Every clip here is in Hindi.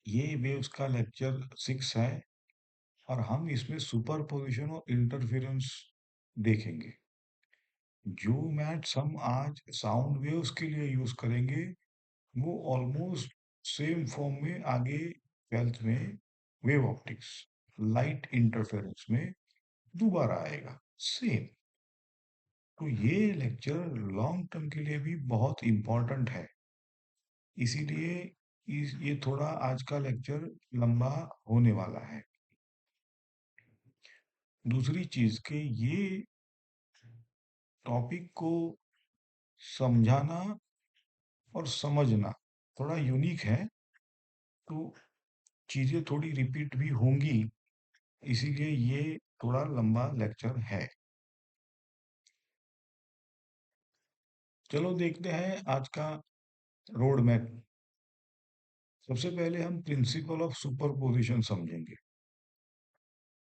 ये वेव्स का लेक्चर 6 है और हम इसमें सुपरपोजिशन और इंटरफेरेंस देखेंगे। जो मैथ्स हम आज साउंड वेव्स के लिए यूज करेंगे वो ऑलमोस्ट सेम फॉर्म में आगे 12th में वेव ऑप्टिक्स लाइट इंटरफेरेंस में दोबारा आएगा सेम। तो ये लेक्चर लॉन्ग टर्म के लिए भी बहुत इम्पोर्टेंट है, इसीलिए ये थोड़ा आज का लेक्चर लंबा होने वाला है। दूसरी चीज के ये टॉपिक को समझाना और समझना थोड़ा यूनिक है, तो चीजें थोड़ी रिपीट भी होंगी, इसीलिए ये थोड़ा लंबा लेक्चर है। चलो देखते हैं आज का रोड मैप। सबसे पहले हम प्रिंसिपल ऑफ सुपरपोजिशन समझेंगे,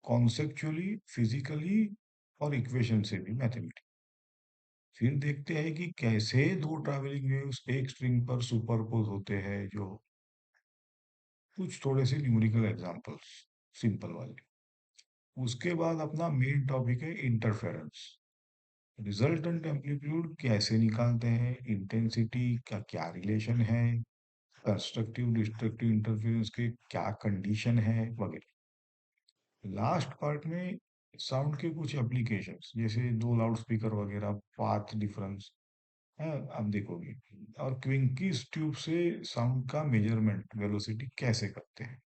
कॉन्सेप्चुअली, फिजिकली और इक्वेशन से भी, मैथमेटिक्स। फिर देखते हैं कि कैसे दो ट्रैवलिंग वेव्स एक स्ट्रिंग पर सुपरपोज होते हैं, जो कुछ थोड़े से न्यूमेरिकल एग्जांपल्स सिंपल वाले। उसके बाद अपना मेन टॉपिक है इंटरफेरेंस, रिजल्टेंट एम्पलीट्यूड कैसे निकालते हैं, इंटेंसिटी का क्या रिलेशन है, कंस्ट्रक्टिव डिस्ट्रक्टिव इंटरफेरेंस के क्या कंडीशन है वगैरह। लास्ट पार्ट में साउंड के कुछ एप्लीकेशंस जैसे दो लाउड स्पीकर वगैरह, पाथ डिफरेंस है आप देखोगे, और क्विंकीज ट्यूब से साउंड का मेजरमेंट वेलोसिटी कैसे करते हैं।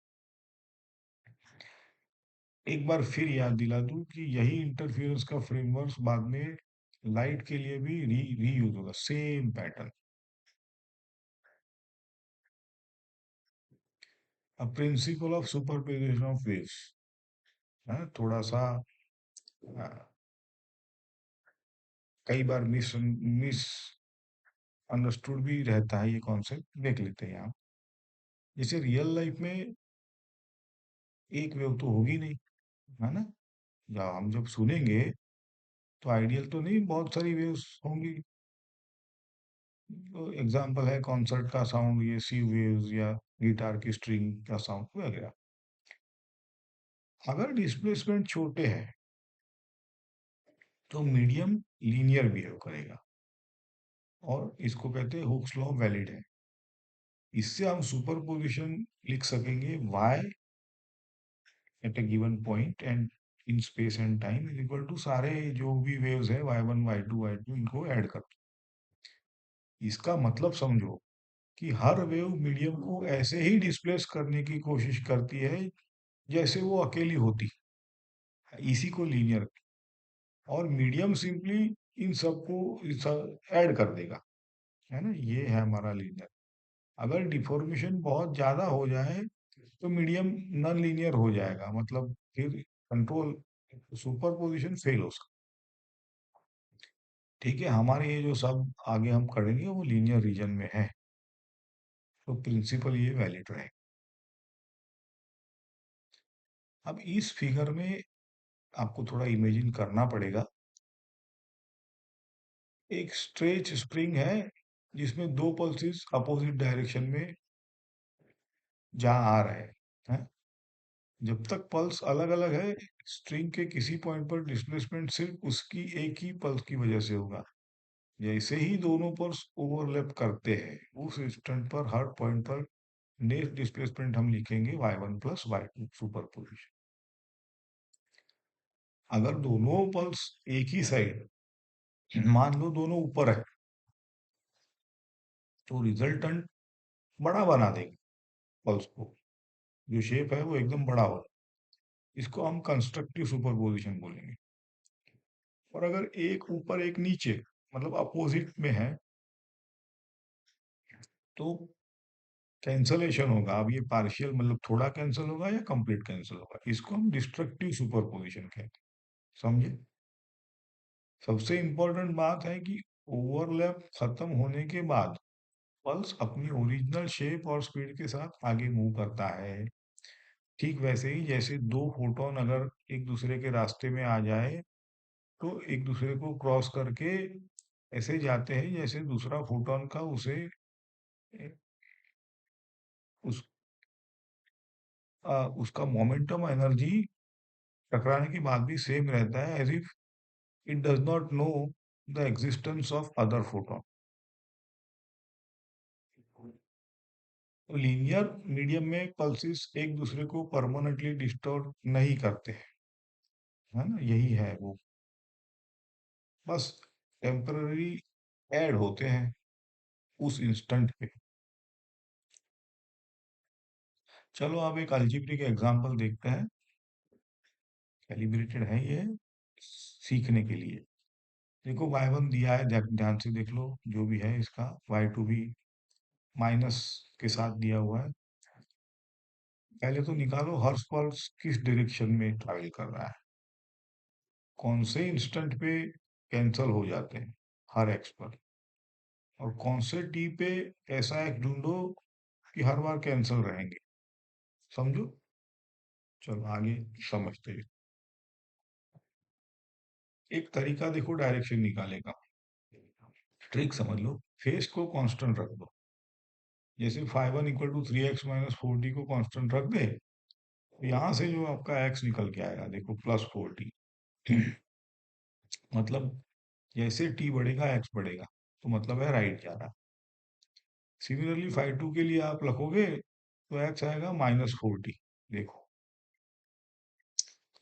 एक बार फिर याद दिला दूं कि यही इंटरफेरेंस का फ्रेमवर्क बाद में लाइट के लिए भी रीयूज होगा, सेम पैटर्न। अब principle of superposition of waves है थोड़ा सा अ, कई बार मिस मिस अंडरस्टूड भी रहता है, ये कॉन्सेप्ट देख लेते हैं यहाँ। जैसे रियल लाइफ में एक वेव तो होगी नहीं, है ना, या हम जब सुनेंगे तो आइडियल तो नहीं, बहुत सारी वेव्स होंगी। तो एग्जाम्पल है कॉन्सर्ट का साउंड, ये सी वेव्स या गिटार की स्ट्रिंग का साउंड वगैरह। अगर डिस्प्लेसमेंट छोटे हैं तो मीडियम लीनियर बिहेव करेगा, और इसको कहते हैं हुक्स लॉ वैलिड है। इससे हम सुपरपोजिशन लिख सकेंगे y at a given point and in space and time is equal to सारे जो भी वेव्स है y1 y2 y2 इनको ऐड कर दो। इसका मतलब समझो कि हर वेव मीडियम को ऐसे ही डिस्प्लेस करने की कोशिश करती है जैसे वो अकेली होती, इसी को लीनियर, और मीडियम सिंपली इन सबको ऐड कर देगा, है ना, ये है हमारा लीनियर। अगर डिफॉर्मेशन बहुत ज्यादा हो जाए तो मीडियम नॉन लीनियर हो जाएगा, मतलब फिर कंट्रोल सुपरपोजिशन फेल हो सकता। ठीक है, हमारे ये जो सब आगे हम करेंगे वो लीनियर रीजन में है, तो प्रिंसिपल ये वैलिड रहेगा। अब इस फिगर में आपको थोड़ा इमेजिन करना पड़ेगा। एक स्ट्रेच स्प्रिंग है जिसमें दो पल्सेस अपोजिट डायरेक्शन में जहां आ रहे हैं। जब तक पल्स अलग अलग है, स्ट्रिंग के किसी पॉइंट पर डिस्प्लेसमेंट सिर्फ उसकी एक ही पल्स की वजह से होगा। जैसे ही दोनों पल्स ओवरलैप करते हैं, उस इंस्टेंट पर हर पॉइंट पर नेट डिस्प्लेसमेंट हम लिखेंगे y1 प्लस y2 सुपरपोजिशन। अगर दोनों पल्स एक ही साइड, मान लो दोनों ऊपर है, तो रिजल्टेंट बड़ा बना देंगे पल्स को, जो शेप है वो एकदम बड़ा हो, इसको हम कंस्ट्रक्टिव सुपरपोजिशन बोलेंगे। और अगर एक ऊपर एक नीचे, मतलब अपोजिट में है, तो कैंसलेशन होगा। अब ये पार्शियल मतलब थोड़ा कैंसिल होगा या कंप्लीट कैंसिल होगा, इसको हम डिस्ट्रक्टिव सुपरपोजिशन कहते हैं। समझे। सबसे इंपॉर्टेंट बात है कि ओवरलैप खत्म होने के बाद पल्स अपनी ओरिजिनल शेप और स्पीड के साथ आगे मूव करता है। ठीक वैसे ही जैसे दो फोटोन अगर एक दूसरे के रास्ते में आ जाए तो एक दूसरे को क्रॉस करके ऐसे जाते हैं जैसे दूसरा फोटोन का उसे उस उसका मोमेंटम एनर्जी टकराने के बाद भी सेम रहता है, as if it does not know the existence of other photon. तो लीनियर मीडियम में पल्सेस एक दूसरे को परमानेंटली डिस्टर्ब नहीं करते हैं, है ना, यही है वो, बस टेम्पररी ऐड होते हैं उस इंस्टेंट पे। चलो अब एक अलजेब्रिक एग्जांपल देखते हैं, कैलिब्रेटेड है ये सीखने के लिए। देखो y1 दिया है, ध्यान से देख लो, जो भी है इसका y2 भी माइनस के साथ दिया हुआ है। पहले तो निकालो हर्ष पल्स किस डायरेक्शन में ट्रैवल कर रहा है, कौन से इंस्टेंट पे कैंसल हो जाते हैं हर एक्स पर, और कौन से टी पे ऐसा एक्स ढूंढो कि हर बार कैंसल रहेंगे। समझो, चलो आगे समझते हैं। एक तरीका देखो डायरेक्शन निकाले का, ट्रिक समझ लो, फेस को कांस्टेंट रख दो, जैसे five one equal to 3x - 4t को कांस्टेंट रख दे, तो यहाँ से जो आपका x निकल के आएगा देखो +4t। मतलब जैसे t बढ़ेगा x बढ़ेगा, तो मतलब है राइट जा रहा है। सिमिलरली फाइव टू के लिए आप लिखोगे तो x आएगा -4t। देखो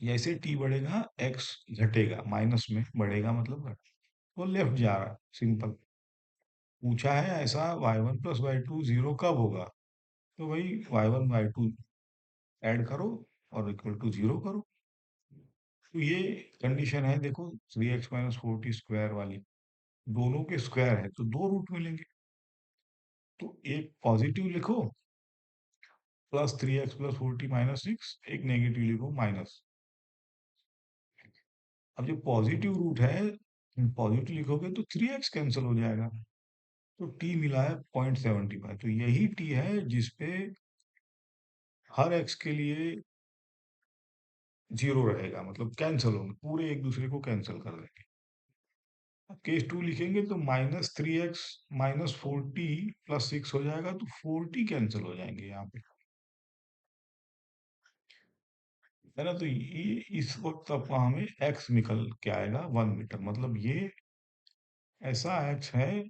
जैसे t बढ़ेगा x घटेगा, माइनस में बढ़ेगा मतलब घट, वो लेफ्ट जा रहा है, सिंपल। पूछा है ऐसा y1 + y2 जीरो कब होगा, तो भाई y1 y2 ऐड करो और इक्वल टू जीरो करो। तो ये कंडीशन है देखो, 3x - 4t² वाली, दोनों के स्क्वायर है तो दो रूट मिलेंगे, तो एक पॉजिटिव लिखो +3x + 4t - 6, एक नेगेटिव लिखो माइनस। अब जो पॉजिटिव रूट है, पॉजिटिव लिखोगे तो 3x कैंसिल हो जाएगा, तो t मिला है 0.75, तो यही t है जिसपे हर x के लिए जीरो रहेगा, मतलब कैंसिल होंगे पूरे, एक दूसरे को कैंसिल कर देंगे। केस टू लिखेंगे तो -3x - 4t + 6 हो जाएगा, तो 4t कैंसिल हो जाएंगे यहाँ पे, है ना। तो ये इस वक्त आपका हमें x निकल के आएगा 1 मीटर, मतलब ये ऐसा x है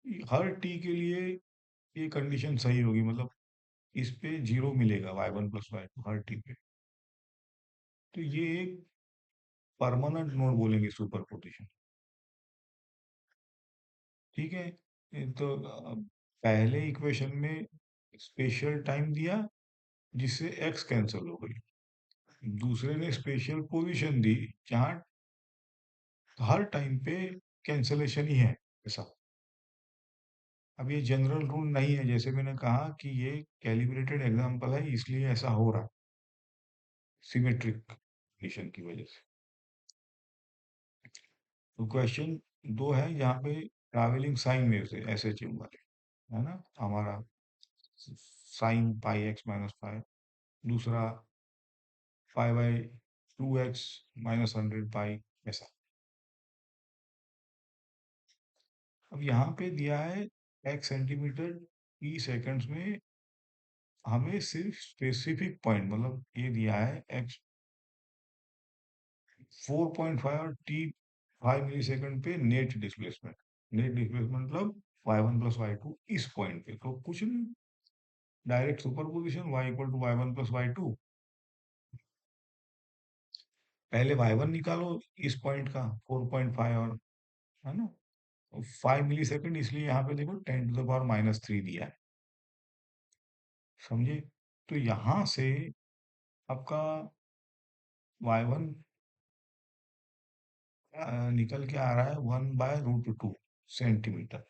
कि हर t के लिए ये कंडीशन सही होगी, मतलब इस पे जीरो मिलेगा y1 + y2 हर t पे। तो ये एक परमानेंट नोड बोलेंगे सुपरपोजिशन, ठीक है। ये तो पहले इक्वेशन में स्पेशल टाइम दिया जिससे x कैंसिल हो गई, दूसरे ने स्पेशल पोजीशन दी जहां हर टाइम पे कैंसलेशन ही है ऐसा। अब ये जनरल रूल नहीं है, जैसे मैंने कहा कि ये कैलिब्रेटेड एग्जांपल है इसलिए ऐसा हो रहा है, सिमेट्रिक कंडीशन की वजह से। तो क्वेश्चन दो है यहाँ पे, ट्रैवलिंग साइन वेव से एस एच एम वाले, है ना, हमारा sin πx - 5, दूसरा 5/2x -100π, ऐसा। अब यहाँ पे दिया है x सेंटीमीटर p सेकंड्स में, हमें सिर्फ स्पेसिफिक पॉइंट, मतलब ये दिया है x 4.5 और t 5 मिली सेकंड पे नेट डिस्प्लेसमेंट, नेट डिस्प्लेसमेंट मतलब y1 + y2 इस पॉइंट पे, तो कुछ नहीं, direct superposition y = y1 + y2। पहले y1 निकालो इस पॉइंट का 4.5, और है ना 5 मिली सेकंड, इसलिए यहाँ पे देखो 10⁻³ दिया है, समझे। तो यहाँ से आपका y1 निकल के आ रहा है 1/√2 सेंटीमीटर,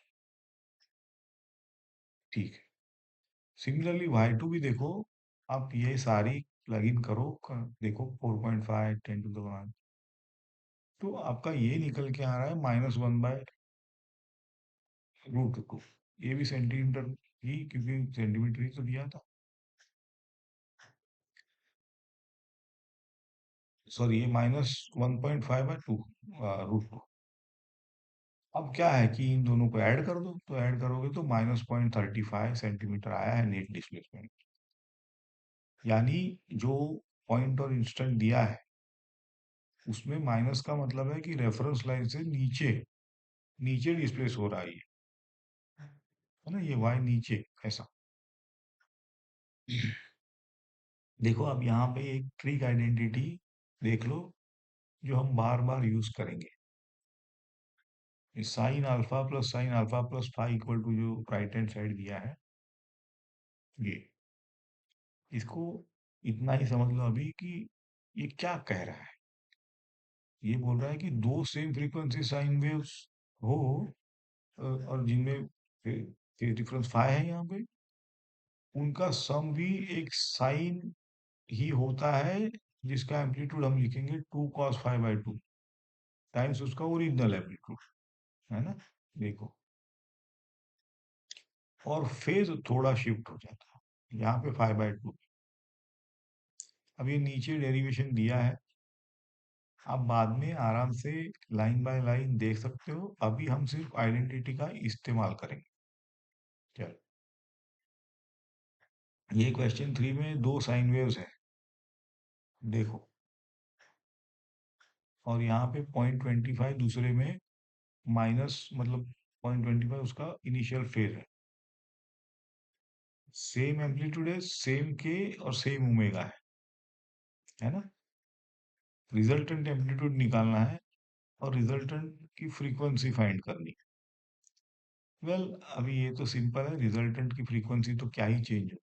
ठीक है। सिमिलरली y2 भी देखो, आप ये सारी प्लग इन करो, देखो 4.5 10⁻, तो आपका ये निकल के आ रहा है -1/√2, ये भी सेंटीमीटर ही, क्योंकि सेंटीमीटर ही तो दिया था, सॉरी ये -1.5/2√2। अब क्या है कि इन दोनों को ऐड कर दो, तो ऐड करोगे तो -0.35 सेंटीमीटर आया है नेट डिस्प्लेसमेंट। यानी जो पॉइंट और इंस्टेंट दिया है उसमें माइनस का मतलब है कि रेफरेंस लाइन से नीचे नीचे डिस्प्लेस हो रहा है ये, है ना, ये वाई नीचे ऐसा। देखो अब यहाँ पे एक ट्रिक आइडेंटिटी देख लो जो हम बार बार यूज करेंगे। Sine alpha plus five equal to जो राइट हैंड साइड दिया है ये, इसको इतना ही समझ लो अभी कि ये क्या कह रहा है। ये बोल रहा है कि दो सेम फ्रीक्वेंसी साइन वेव्स हो, और जिनमें फेज डिफरेंस फाइव है यहाँ पे, उनका सम भी एक साइन ही होता है, जिसका एम्पलीट्यूड हम लिखेंगे two cos five by two times उसका ओरिजिनल एम्पलीट्यूड, है ना। देखो, और फेज थोड़ा शिफ्ट हो जाता है यहाँ पे फाइव बाई टू। अब ये नीचे डेरिवेशन दिया है, आप बाद में आराम से लाइन बाय लाइन देख सकते हो, अभी हम सिर्फ आइडेंटिटी का इस्तेमाल करेंगे। चलो, ये क्वेश्चन थ्री में दो साइन वेव्स है, देखो, और यहाँ पे पॉइंट ट्वेंटी फाइव दूसरे में माइनस मतलब पॉइंट ट्वेंटी फाइव उसका इनिशियल फेज है। सेम एम्पलीट्यूड है, सेम के और सेम ओमेगा है ना। रिजल्टेंट एम्पलीट्यूड निकालना है और रिजल्टेंट की फ्रीक्वेंसी फाइंड करनी है। वेल अभी ये तो सिंपल है, रिजल्टेंट की फ्रीक्वेंसी तो क्या ही चेंज हो,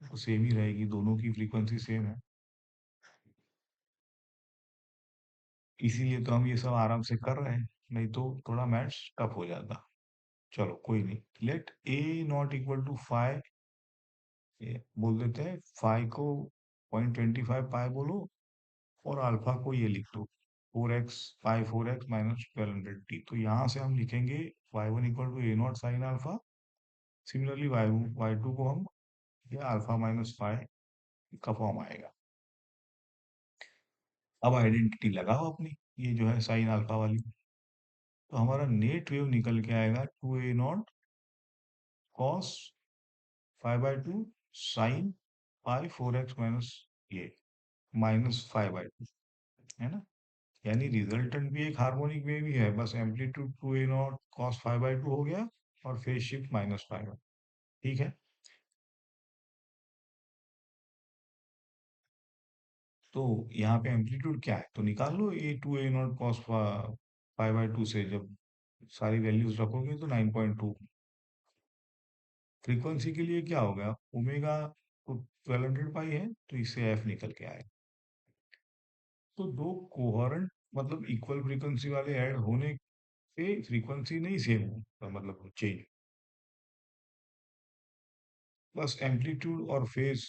तो सेम ही रहेगी, दोनों की फ्रीक्वेंसी सेम है, इसीलिए तो हम ये सब आराम से कर रहे हैं, नहीं तो थोड़ा मैथ्स टफ हो जाता। चलो कोई नहीं, let a naught equal to five बोल देते हैं, फाइव को पॉइंट ट्वेंटी फाइव पाई बोलो, और अल्फा को ये लिख दो four x pi four x minus twelve hundred t. तो यहाँ से हम लिखेंगे y one equal to A naught sine alpha. Similarly y y two को हम ये अल्फा माइनस पाई का फॉर्म आएगा। अब आइडेंटिटी लगाओ अपनी, ये जो है साइन अल्फा वाली, तो हमारा नेट वेव निकल के आएगा two A naught cos five by two sine pi four x minus ये माइनस फाइव बाई टू, है ना। यानी रिजल्टेंट भी एक हार्मोनिक वेव ही है, बस amplitude two A naught cos five by two हो गया और फेज शिफ्ट माइनस फाइव, ठीक है। तो यहाँ पे एम्पलीट्यूड क्या है तो निकाल लो, A two A naught cos five by two से जब सारी वैल्यूज रखोगे तो 9.2। फ्रीक्वेंसी के लिए क्या होगा, ओमेगा तो 1200 पाई है, तो इससे एफ निकल के आए। तो दो कोहेरेंट मतलब इक्वल फ्रीक्वेंसी वाले ऐड होने से फ्रीक्वेंसी नहीं सेम हो, मतलब चेंज, बस एम्पलीट्यूड और फेज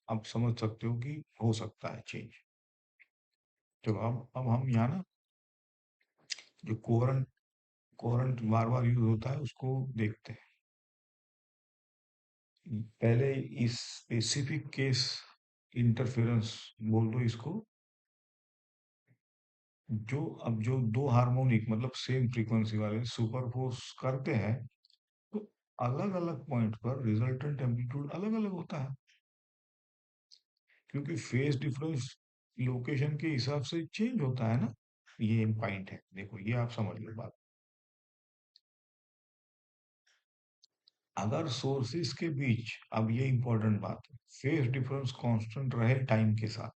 आप समझ सकते हो कि हो सकता है चेंज। तो अब हम यहाँ ना जो कोहेरेंट कोहेरेंट बार बार यूज होता है उसको देखते हैं। पहले इस स्पेसिफिक केस इंटरफेरेंस बोल दो इसको, जो दो हार्मोनिक मतलब सेम फ्रीक्वेंसी वाले सुपरपोज करते हैं, तो अलग अलग पॉइंट पर रिजल्टेंट एम्पलीट्यूड अलग अलग होता है, क्योंकि फेज डिफरेंस लोकेशन के हिसाब से चेंज होता है ना। ये पॉइंट है, देखो ये आप समझ लो बात। अगर सोर्सेस के बीच, अब ये इंपॉर्टेंट बात है, फेज डिफरेंस कांस्टेंट रहे टाइम के साथ,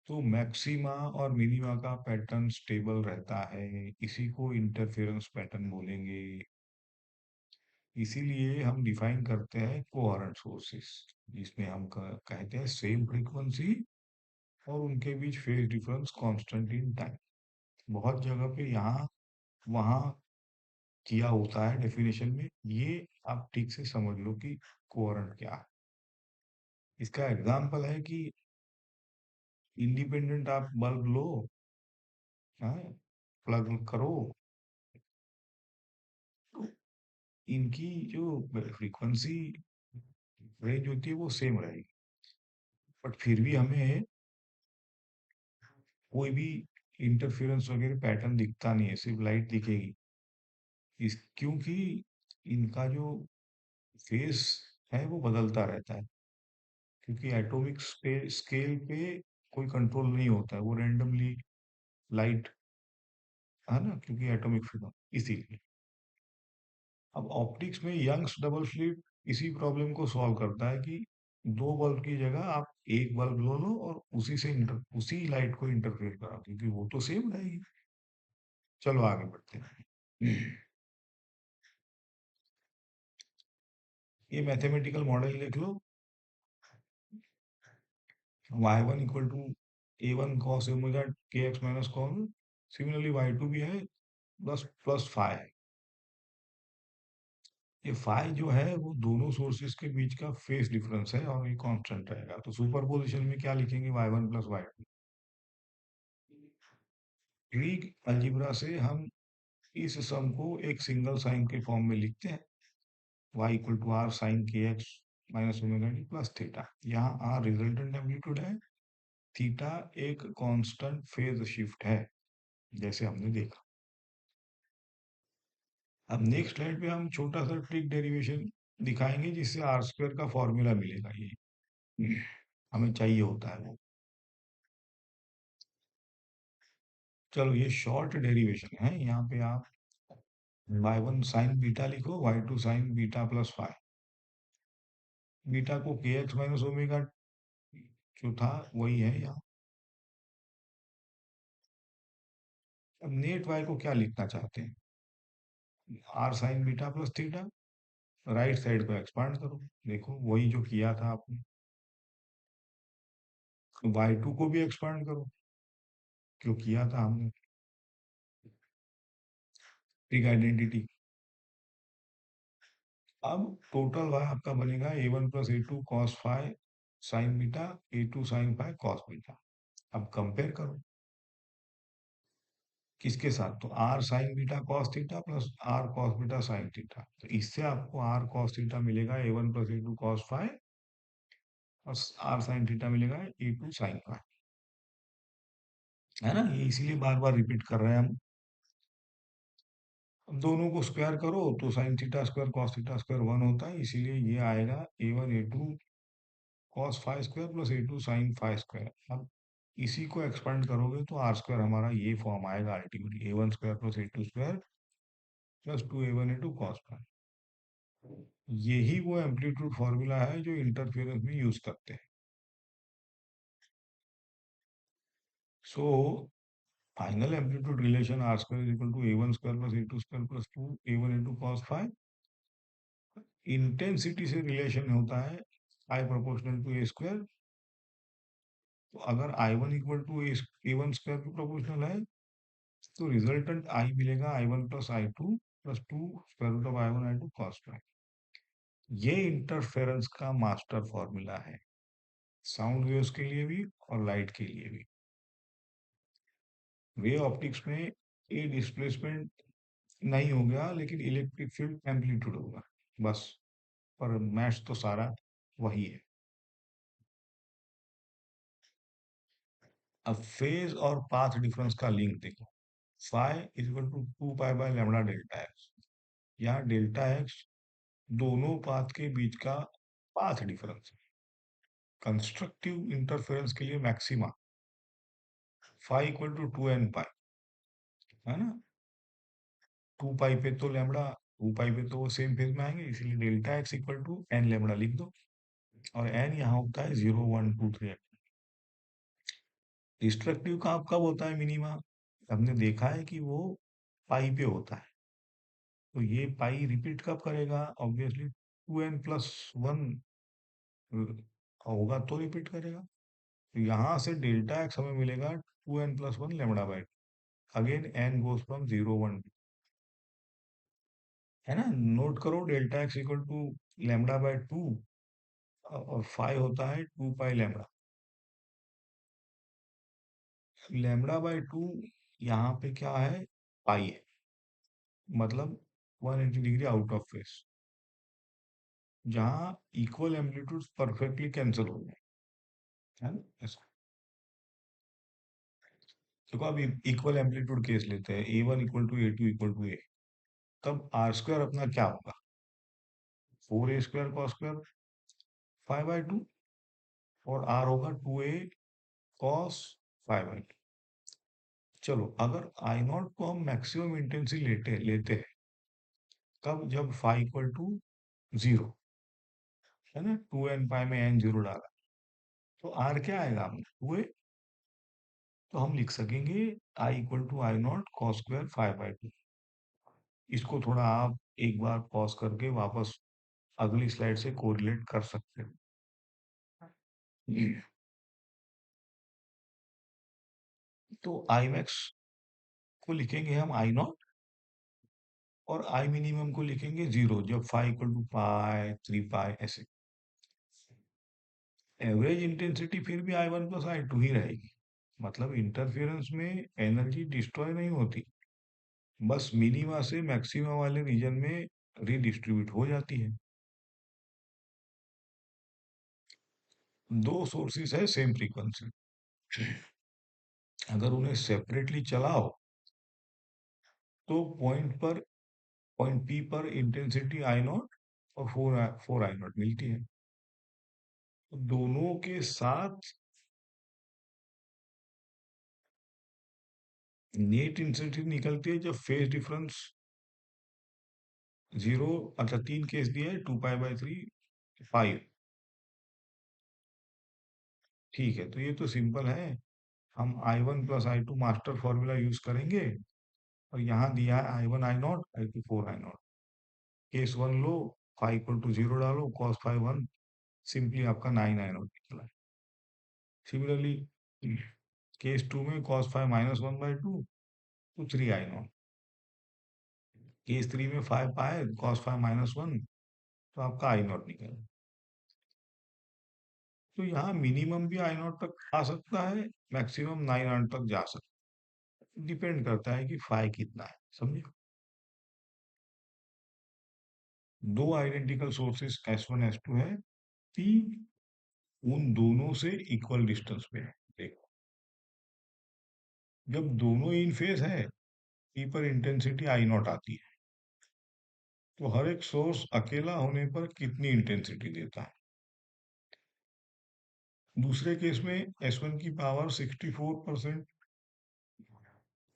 तो मैक्सिमा और मिनिमा का पैटर्न स्टेबल रहता है, इसी को इंटरफेरेंस पैटर्न बोलेंगे। इसीलिए हम डिफाइन करते हैं कोहेरेंट सोर्सेस, जिसमें हम कहते हैं सेम फ्रीक्वेंसी और उनके बीच phase difference constant in time. बहुत जगह पे यहाँ वहाँ किया होता है डेफिनेशन में, ये आप ठीक से समझ लो कि कोहेरेंट क्या है। इसका एग्जाम्पल है कि इंडिपेंडेंट आप बल्ब लो, प्लग करो, तो इनकी जो फ्रीक्वेंसी रेंज होती है वो सेम रहेगी, बट फिर भी हमें कोई भी इंटरफेरेंस वगैरह पैटर्न दिखता नहीं है, सिर्फ लाइट दिखेगी। इस क्योंकि इनका जो फेस है वो बदलता रहता है, क्योंकि एटॉमिक स्केल पे कोई कंट्रोल नहीं होता है, वो रेंडमली लाइट, है ना, क्योंकि एटॉमिक फ्रीडम, इसीलिए। अब ऑप्टिक्स में यंग्स डबल स्लिट इसी प्रॉब्लम को सॉल्व करता है कि दो बल्ब की जगह आप एक बल्ब लो लो और उसी लाइट को इंटरफेयर करा, क्योंकि वो तो सेम रहेगी। चलो आगे बढ़ते हैं। ये मैथमेटिकल मॉडल देख लो। y1 equal to a1 cos omega kx minus cos. Similarly y2 भी है, प्लस प्लस फाइ। ये फाइ जो है वो दोनों सोर्सेस के बीच का फेस डिफरेंस है और ये कांस्टेंट रहेगा। तो सुपरपोजिशन में क्या लिखेंगे, y1 plus y2। Greek algebra से हम इस सम को एक सिंगल साइन के फॉर्म में लिखते हैं, y equal to R sine के X minus omega T plus theta. यहाँ आर रिजल्टेंट एम्पलीट्यूड है, थीटा एक कांस्टेंट फेज शिफ्ट है, जैसे हमने देखा। अब नेक्स्ट स्लाइड पे हम छोटा सा ट्रिक डेरिवेशन दिखाएंगे, जिससे आर स्क्वायर का फॉर्मूला मिलेगा। ये हमें चाहिए होता है वो। चलो ये शॉर्ट डेरिवेशन है। यहाँ पे आप y1 साइन बीटा लिखो, y2 sine beta plus phi. Beta को के एक्स माइनस ओमेगा जो था वही है यहाँ। अब नेट वाई को क्या लिखना चाहते हैं, R sine beta plus theta. Right side को एक्सपांड करो, देखो वही जो किया था आपने। y2 को भी एक्सपांड करो, जो किया था हमने। Trick identity. अब टोटल y आपका बनेगा a1 plus a2 cos phi sine beta, a2 sine phi cos beta. अब कंपेयर करो किसके साथ, तो R sine beta cos theta plus R cos beta sine theta. तो इससे आपको आर कॉस थीटा मिलेगा a1 plus a2 cos phi, और आर साइन थीटा मिलेगा a2 साइन फाइ। है ना, ये इसीलिए बार बार रिपीट कर रहे हैं हम। अब दोनों को स्क्वायर करो तो sine theta square cos theta square 1 होता है, इसीलिए ये आएगा a1 a2 cos phi square plus a2 sine phi square. अब इसी को एक्सपेंड करोगे तो आर स्क्वायर हमारा ये फॉर्म आएगा ultimately, a1 square plus a2 square plus 2a1 a2 cos phi. यही वो एम्पलीट्यूड फॉर्मूला है जो इंटरफेरेंस में यूज करते हैं। So final amplitude relation R square is equal to a1 square plus a2 square plus 2a1 a2 cos phi. Intensity से रिलेशन होता है I proportional to A square. तो अगर i1 इक्वल टू a1 स्क्वायर की प्रोपोर्शनल है, तो रिजल्टेंट आई मिलेगा i1 plus i2 plus 2 square root of i1 i2 cos phi. ये इंटरफेरेंस का मास्टर फॉर्मूला है, साउंड वेव्स के लिए भी और लाइट के लिए भी। वेव ऑप्टिक्स में ए डिस्प्लेसमेंट नहीं हो गया, लेकिन इलेक्ट्रिक फील्ड एम्पलीट्यूड होगा बस, पर मैच तो सारा वही है। अब फेज और पाथ डिफरेंस का लिंक देखो, phi is equal to 2 pi by lambda delta x. यहाँ डेल्टा एक्स दोनों पाथ के बीच का पाथ डिफरेंस है। कंस्ट्रक्टिव इंटरफेरेंस के लिए maxima phi equal to 2n pi, है ना। 2 पाई पे तो लैम्डा, 2 पाई पे तो वो सेम फेज में आएंगे, इसीलिए delta x equal to N lambda लिख दो। और एन यहाँ होता है 0 1 2 3। डिस्ट्रक्टिव का कब होता है मिनिमा, हमने देखा है कि वो पाई पे होता है। तो ये पाई रिपीट कब करेगा, ऑब्वियसली 2n+1 होगा तो रिपीट करेगा। तो यहाँ से डेल्टा एक्स हमें मिलेगा 2n+1 lambda by. Again n goes from 0 1, है ना। नोट करो delta x equal to lambda by 2, और फाइ होता है 2 पाई लैम्डा। लैम्डा बाई 2 यहाँ पे क्या है, पाई है, मतलब 180 डिग्री आउट ऑफ फेस, जहाँ इक्वल एम्पलीट्यूड परफेक्टली कैंसिल हो गए, है ना ऐसा। देखो अब इक्वल एम्पलीट्यूड केस लेते हैं, a1 equal to a2 equal to a। तब आर स्क्वायर अपना क्या होगा, 4a स्क्वायर कॉस स्क्वायर 5/2। और आर होगा 2a cos 5i2। चलो, अगर आई नॉट को हम मैक्सिमम इंटेंसिटी लेते लेते हैं कब, जब फाइव इक्वल टू जीरो, है ना, 2n पाई में n जीरो डाला, तो आर क्या आएगा, हम 2a, तो हम लिख सकेंगे I equal to I naught cos square 5/2। इसको थोड़ा आप एक बार पॉज करके वापस अगली स्लाइड से कोरिलेट कर सकते हैं। तो आई मैक्स को लिखेंगे हम आई नॉट, और आई मिनिमम को लिखेंगे जीरो, जब फाइव इक्वल टू पाई 3 पाई ऐसे। एवरेज इंटेंसिटी फिर भी I1 + I2 ही रहेगी, मतलब इंटरफेरेंस में एनर्जी डिस्ट्रॉय नहीं होती, बस मिनिमा से मैक्सिमा वाले रीजन में रीडिस्ट्रीब्यूट हो जाती है। दो सोर्सेस है सेम फ्रीक्वेंसी, अगर उन्हें सेपरेटली चलाओ तो पॉइंट पी पर इंटेंसिटी आई नॉट और फोर आई नॉट मिलती है। तो दोनों के साथ नेट इंटेंसिटी निकलती है जब फेज डिफरेंस जीरो, अच्छा तीन केस दिया है, 2 पाई/3, 5। ठीक है, तो ये तो सिंपल है, हम I1 + I2 master formula use करेंगे, और यहाँ दिया है I1 I0, I2 4 I0। Case one लो, फाइव इक्वल टू जीरो डालो, कॉस 5 1, सिंपली आपका 9 I0 निकला है। सिमिलरली केस टू में कॉस 5 - 1/2, तो 3 I0। केस थ्री में 5 पाए, कॉस 5 - 1, तो आपका I0 निकला। तो यहाँ मिनिमम भी I0 तक आ सकता है, मैक्सिमम 9 I0 तक जा सकता है, डिपेंड करता है कि फाई कितना है, समझे। दो आइडेंटिकल सोर्सेस S1 S2 है, पी उन दोनों से इक्वल डिस्टेंस पे है। देखो, जब दोनों इन फेज है, पी पर इंटेंसिटी I0 आती है, तो हर एक सोर्स अकेला होने पर कितनी इंटेंसिटी देता है। दूसरे केस में S1 की पावर 64%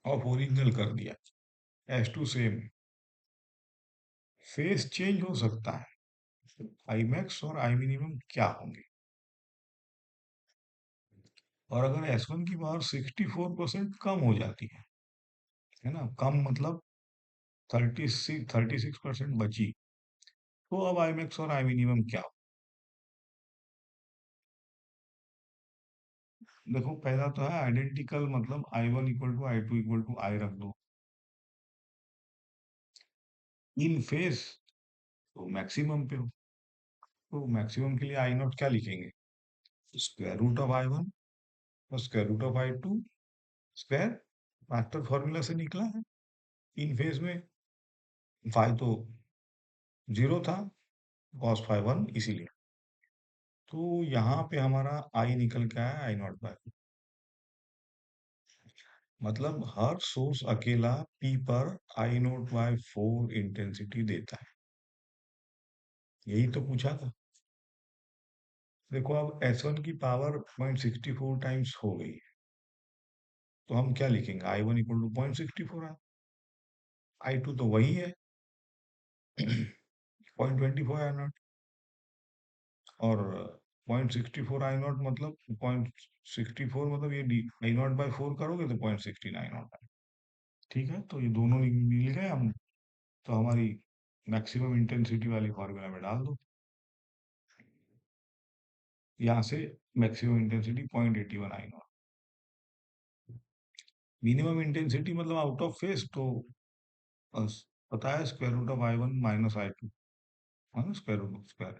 ऑफ ओरिजिनल कर दिया, S2 सेम, फेज चेंज हो सकता है, आई मैक्स और आई मिनिमम क्या होंगे। और अगर S1 की पावर 64% कम हो जाती है ना, कम मतलब 36% बची, तो अब आई मैक्स और आई मिनिमम क्या हो। देखो, पहला तो है आइडेंटिकल, मतलब I1 = I2 = I रख दो, इन फेज तो मैक्सिमम पे हो, तो मैक्सिमम के लिए I0 क्या लिखेंगे, स्क्वायर रूट ऑफ I1 और square root of I2 square, master formula से निकला है। इन फेज में फाइव तो जीरो था, कॉस 5 1 इसीलिए, तो यहाँ पे हमारा आई निकल के आया I0/, मतलब हर सोर्स अकेला पी पर I0/4 इंटेंसिटी देता है, यही तो पूछा था। देखो, अब S1 की पावर 0.64 टाइम्स हो गई है, तो हम क्या लिखेंगे, I1 = 0.64 है, I2 तो वही है 0.24 I0, और 0.64 I0 मतलब 0.64, मतलब ये I0/4 करोगे तो 0.16 I0 है। ठीक है, तो ये दोनों मिल गए हम, तो हमारी मैक्सिमम इंटेंसिटी वाली फॉर्मूला में डाल दो, यहाँ से maximum intensity 0.81 I0, minimum intensity मतलब आउट ऑफ फेस, तो बस पता है square root of I1 - I2, है ना, स्क्वायर रूट ऑफ स्क्वायर,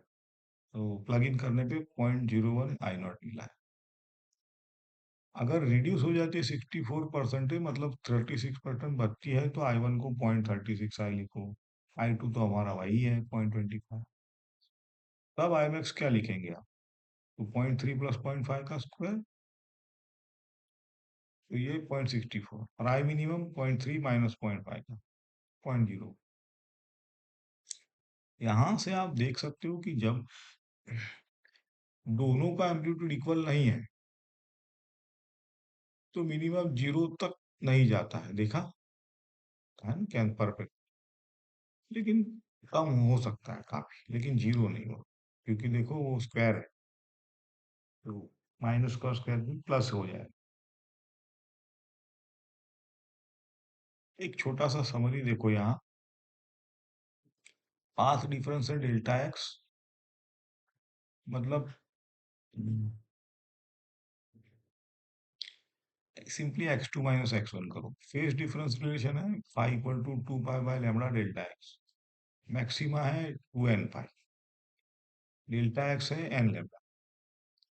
तो प्लग इन करने पे 0.01 I0 मिला है। अगर रिड्यूस हो जाती है 64% मतलब 36% बचती है, तो I1 को 0.36 I लिखो, I2 तो हमारा वही है 0.25। तब आई मैक्स क्या लिखेंगे आप, तो 0.3 + 0.5 का स्क्वायर, तो ये 0.64, और आई मिनिमम 0.3 - 0.5 का 0.0। यहाँ से आप देख सकते हो कि जब दोनों का एम्पलीट्यूड इक्वल नहीं है, तो मिनिमम जीरो तक नहीं जाता है, देखा है ना, क्या परफेक्ट। लेकिन कम हो सकता है काफी, लेकिन जीरो नहीं हो, क्योंकि देखो वो स्क्वायर है, तो माइनस का स्क्वायर भी प्लस हो जाए। एक छोटा सा समरी देखो यहाँ, पाथ डिफरेंस है डेल्टा एक्स, मतलब simply X two minus X one करो। फेस डिफरेंस रिलेशन है phi equal to two pi by lambda delta X. Maxima है two N pi, delta X है एन लैम्डा।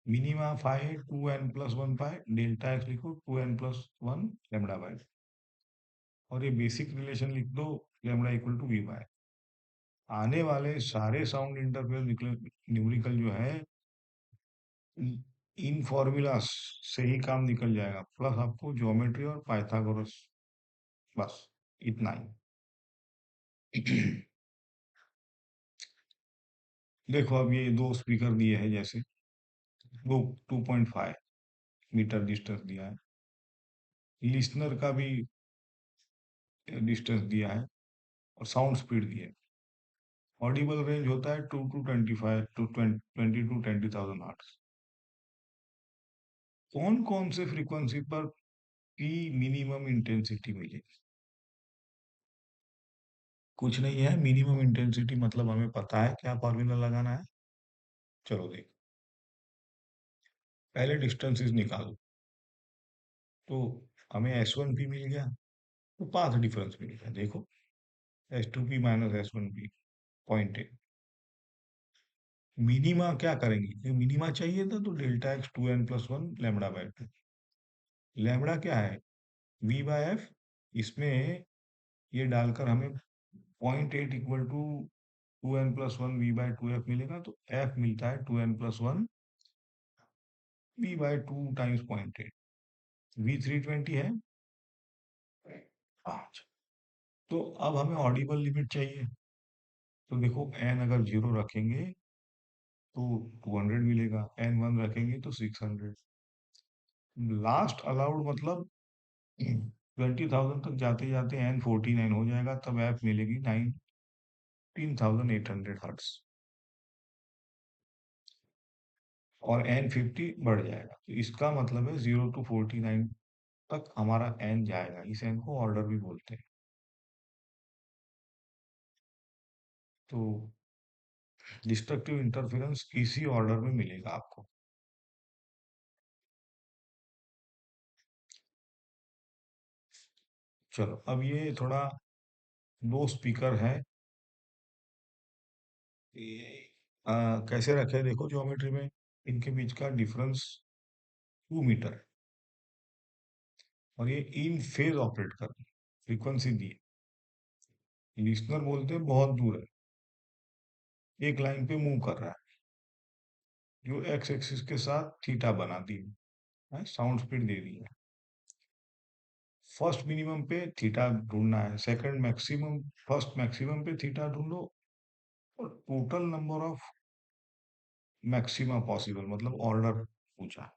मिनिमा फाइव है two N plus one pi, delta X लिखो two N plus one lambda by. और ये बेसिक रिलेशन लिख दो, lambda equal to V by. आने वाले सारे साउंड इंटरफेरेंस निकले, न्यूमेरिकल जो है, इन फॉर्मूलास से ही काम निकल जाएगा, प्लस आपको ज्योमेट्री और पाइथागोरस, बस इतना ही। देखो अब ये दो स्पीकर दिए हैं, जैसे दो 2.5 मीटर डिस्टेंस दिया है, लिसनर का भी डिस्टेंस दिया है, और साउंड स्पीड दिया है। ऑडिबल रेंज होता है 2 to 25 टू 20 to 20,000 हर्ट्ज। कौन कौन से फ्रीक्वेंसी पर की मिनिमम इंटेंसिटी मिलेगी? कुछ नहीं है, मिनिमम इंटेंसिटी मतलब हमें पता है क्या फॉर्मूला लगाना है। चलो देख, पहले डिस्टेंसेस निकालो, तो हमें एस वन पी मिल गया, तो पाथ डिफरेंस मिल गया, देखो S two P minus S one P, point A. Minima क्या करेंगे, क्योंकि मिनिमा चाहिए था, तो delta x two N plus one lambda by two. Lambda क्या है, वी बाय एफ। इसमें ये डालकर हमें 0.8 equal to two N plus one v by two f मिलेगा, तो एफ मिलता है two N plus one v by two times 0.8। V 320 है 5। तो अब हमें ऑडिबल लिमिट चाहिए, तो देखो एन अगर जीरो रखेंगे तो 200 मिलेगा, एन वन रखेंगे तो 600। लास्ट अलाउड मतलब 20,000 तक जाते जाते एन 49 हो जाएगा, तब एफ मिलेगी 19,800 हर्ट्स, और एन 50 बढ़ जाएगा, तो इसका मतलब है 0 to 49 तक हमारा एन जाएगा। इस एन को ऑर्डर भी बोलते हैं। तो डिस्ट्रक्टिव इंटरफेरेंस इसी ऑर्डर में मिलेगा आपको। चलो अब ये थोड़ा, दो स्पीकर है, ये कैसे रखे देखो ज्योमेट्री में, इनके बीच का डिफरेंस 2 मीटर है, और ये इन फेज ऑपरेट कर रहे हैं, फ्रीक्वेंसी दी है। लिसनर बोलते हैं बहुत दूर है, एक लाइन पे मूव कर रहा है, जो एक्स एक्सिस के साथ थीटा बना दी है, साउंड स्पीड दे दी है। फर्स्ट मिनिमम पे थीटा ढूंढना है, सेकंड मैक्सिमम, फर्स्ट मैक्सिमम पे थीटा ढूंढो, और total number of maxima possible, मतलब ऑर्डर पूछा।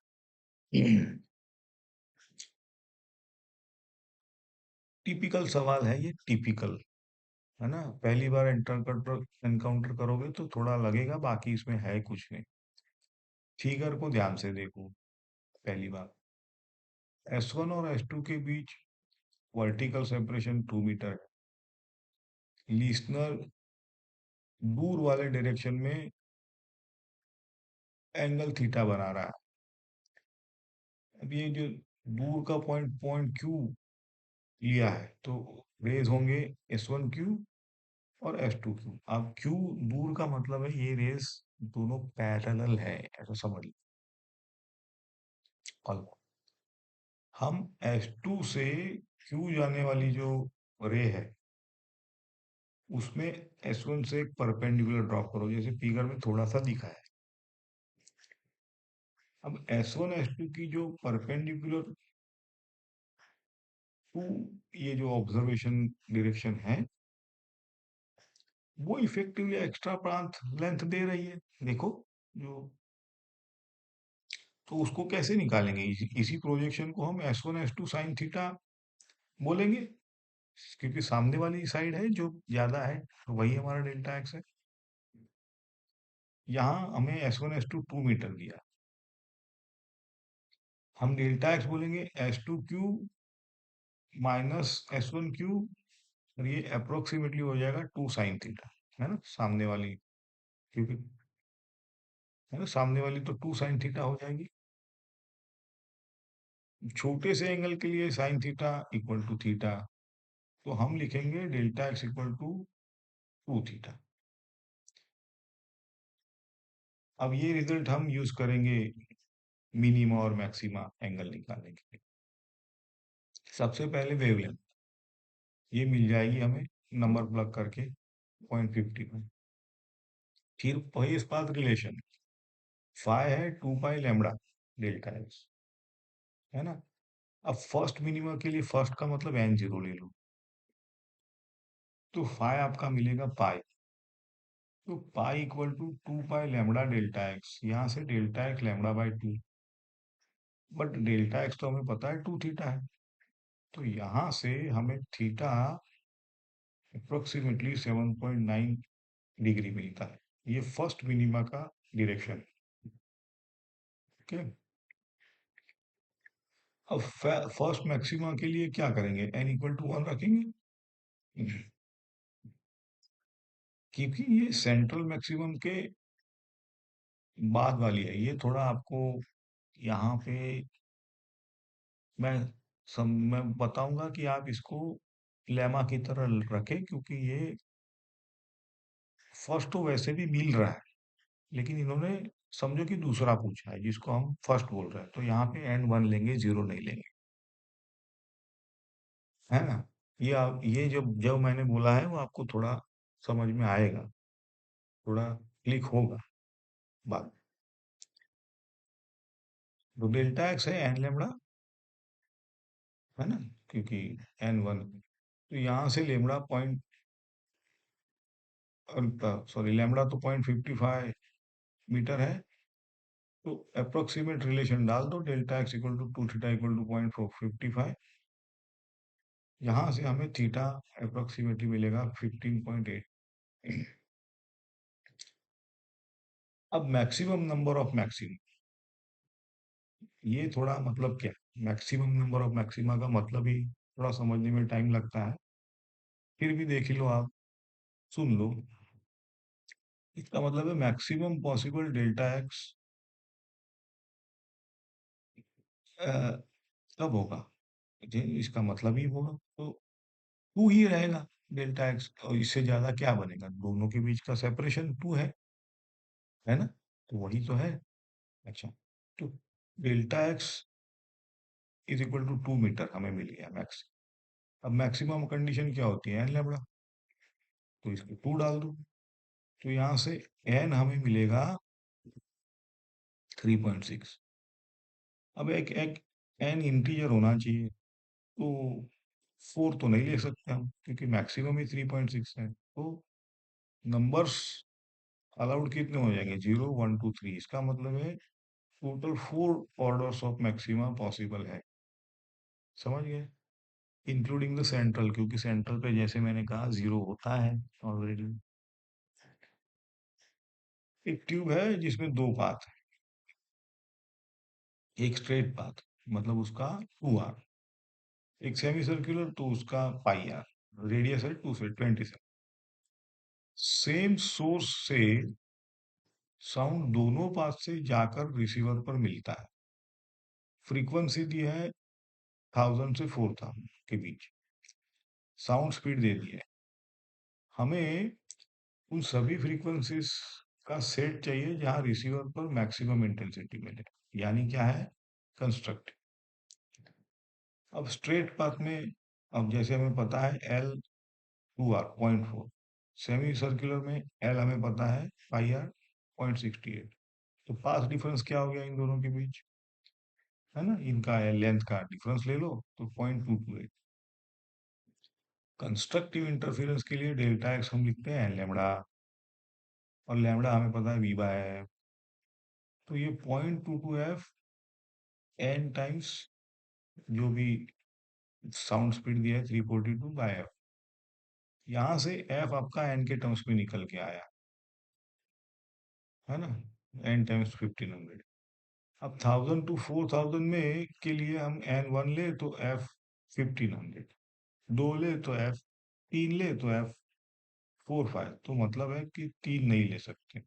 टिपिकल सवाल है ये, टिपिकल है ना, पहली बार एनकाउंटर करोगे तो थोड़ा लगेगा, बाकी इसमें है कुछ नहीं। फिगर को ध्यान से देखो, पहली बार एस वन और एस टू के बीच वर्टिकल सेपरेशन 2 मीटर है। लिसनर दूर वाले डायरेक्शन में एंगल थीटा बना रहा है। अब ये जो दूर का पॉइंट पॉइंट क्यू लिया है, तो रेज होंगे एस वन क्यू और एस टू क्यू। अब क्यू दूर का मतलब है ये रेस दोनों पैरेलल है, ऐसा समझ लो। और हम एस टू से क्यू जाने वाली जो रे है, उसमें एस वन से एक परपेंडिकुलर ड्रॉप करो, जैसे फिगर में थोड़ा सा दिखा है। अब एस वन एस टू की जो परपेंडिकुलर टू, ये जो ऑब्जर्वेशन डायरेक्शन है, वो इफेक्टिवली एक्स्ट्रा पाथ लेंथ दे रही है, देखो जो तो उसको कैसे निकालेंगे? इसी प्रोजेक्शन को हम S1 S2 साइन थीटा बोलेंगे, क्योंकि सामने वाली साइड है जो ज्यादा है, तो वही हमारा डेल्टा एक्स है। यहाँ हमें S1 S2 2 मीटर दिया, हम डेल्टा एक्स बोलेंगे S2 Q minus S1 Q, और ये अप्रोक्सीमेटली हो जाएगा 2 साइन थीटा, है ना सामने वाली, क्योंकि है ना सामने वाली तो 2 साइन थीटा हो जाएगी। छोटे से एंगल के लिए sine theta equal to theta, तो हम लिखेंगे delta x equal to 2 theta. अब ये रिजल्ट हम यूज करेंगे मिनिमा और मैक्सिमा एंगल निकालने के लिए। सबसे पहले वेवलेंथ ये मिल जाएगी हमें, नंबर प्लग करके 0.55। फिर वही इस बात रिलेशन, फाइ है 2 पाई लैम्डा डेल्टा एक्स, है ना। अब फर्स्ट मिनिमा के लिए फर्स्ट का मतलब n0 ले लो, तो फाइ आपका मिलेगा पाई, तो pi equal to 2 pi lambda delta x, यहाँ से delta X λ/2, but delta x तो हमें पता है 2 थीटा है, तो यहाँ से हमें थीटा अप्रोक्सीमेटली 7.9 डिग्री मिलता है। ये फर्स्ट मिनिमा का डायरेक्शन। ओके, अब फर्स्ट मैक्सिमा के लिए क्या करेंगे, n = 1 रखेंगे, क्योंकि ये सेंट्रल मैक्सिमम के बाद वाली है। ये थोड़ा आपको यहाँ पे मैं मैं बताऊंगा कि आप इसको लेमा की तरह रखें, क्योंकि ये फर्स्ट तो वैसे भी मिल रहा है, लेकिन इन्होंने समझो कि दूसरा पूछा है जिसको हम फर्स्ट बोल रहे हैं, तो यहाँ पे n1 लेंगे, 0 नहीं लेंगे, है ना। ये जब जब मैंने बोला है वो आपको थोड़ा समझ में आएगा, थोड़ा क्लिक होगा बात। तो डेल्टा एक्स है n λ, है ना, क्योंकि n1, तो यहाँ से लेमड़ा पॉइंट, सॉरी लैम्ब्डा तो 0.55 मीटर है, तो अप्रोक्सीमेट रिलेशन डाल दो, delta x equal to 2 theta equal to 0.455, यहाँ से हमें थीटा अप्रोक्सीमेटली मिलेगा 15.8। अब मैक्सिमम नंबर ऑफ मैक्सिम, ये थोड़ा मतलब क्या, मैक्सिमम नंबर ऑफ मैक्सिमा का मतलब ही थोड़ा समझने में टाइम लगता है, फिर भी देख ही लो आप, सुन लो। इसका मतलब है मैक्सिमम पॉसिबल डेल्टा एक्स कब होगा, इसका मतलब ही होगा, तो टू ही रहेगा डेल्टा एक्स, और इससे ज्यादा क्या बनेगा, दोनों के बीच का सेपरेशन 2 है ना, तो वही तो है। अच्छा, तो delta x is equal to 2 metre हमें मिल गया मैक्स। अब मैक्सिमम कंडीशन क्या होती है, n λ, तो इसको 2 डाल दो, तो यहाँ से n हमें मिलेगा 3.6। अब एक n इंटीजर होना चाहिए, तो 4 तो नहीं ले सकते हम, क्योंकि मैक्सिमम ही 3.6 है, तो नंबर्स अलाउड कितने हो जाएंगे, 0 1 2 3, इसका मतलब है total 4 orders of maxima possible है, समझ गए, इंक्लूडिंग द सेंट्रल, क्योंकि सेंट्रल पे जैसे मैंने कहा 0 होता है ऑलरेडी। एक ट्यूब है जिसमें 2 पाथ है, एक स्ट्रेट पाथ मतलब उसका 2r, एक सेमी सर्कुलर तो उसका πr, रेडियस है 2 से 20 से। सेम सोर्स से साउंड दोनों पाथ से जाकर रिसीवर पर मिलता है, फ्रीक्वेंसी दी है 1000 से 4000 के बीच, साउंड स्पीड दे दी है, हमें उन सभी फ्रीक्वेंसीज का सेट चाहिए जहां रिसीवर पर मैक्सिमम इंटेंसिटी मिले, यानी क्या है, कंस्ट्रक्ट। अब स्ट्रेट पाथ में, अब जैसे हमें पता है L2r 0.4, सेमी सर्कुलर में L हमें पता है πr 0.68, तो पाथ डिफरेंस क्या हो गया इन दोनों के बीच, है ना, इनका लेंथ का डिफरेंस ले लो, तो 0.228। कंस्ट्रक्टिव इंटरफेरेंस के लिए डेल्टा एक्स हम लिखते हैं लैम्बडा, और लैम्बडा हमें पता है वी बाय, तो ये 0.22f एन टाइम्स जो भी साउंड स्पीड दिया है 342 बाय एफ। यहाँ से एफ आपका एन के टर्म्स में निकल के आया है ना, एन टाइम्स 1500। अब 1000 to 4000 में के लिए हम एन वन ले तो एफ 1500, दो ले तो एफ, तीन ले तो एफ 45। तो मतलब है कि तीन नहीं ले सकते।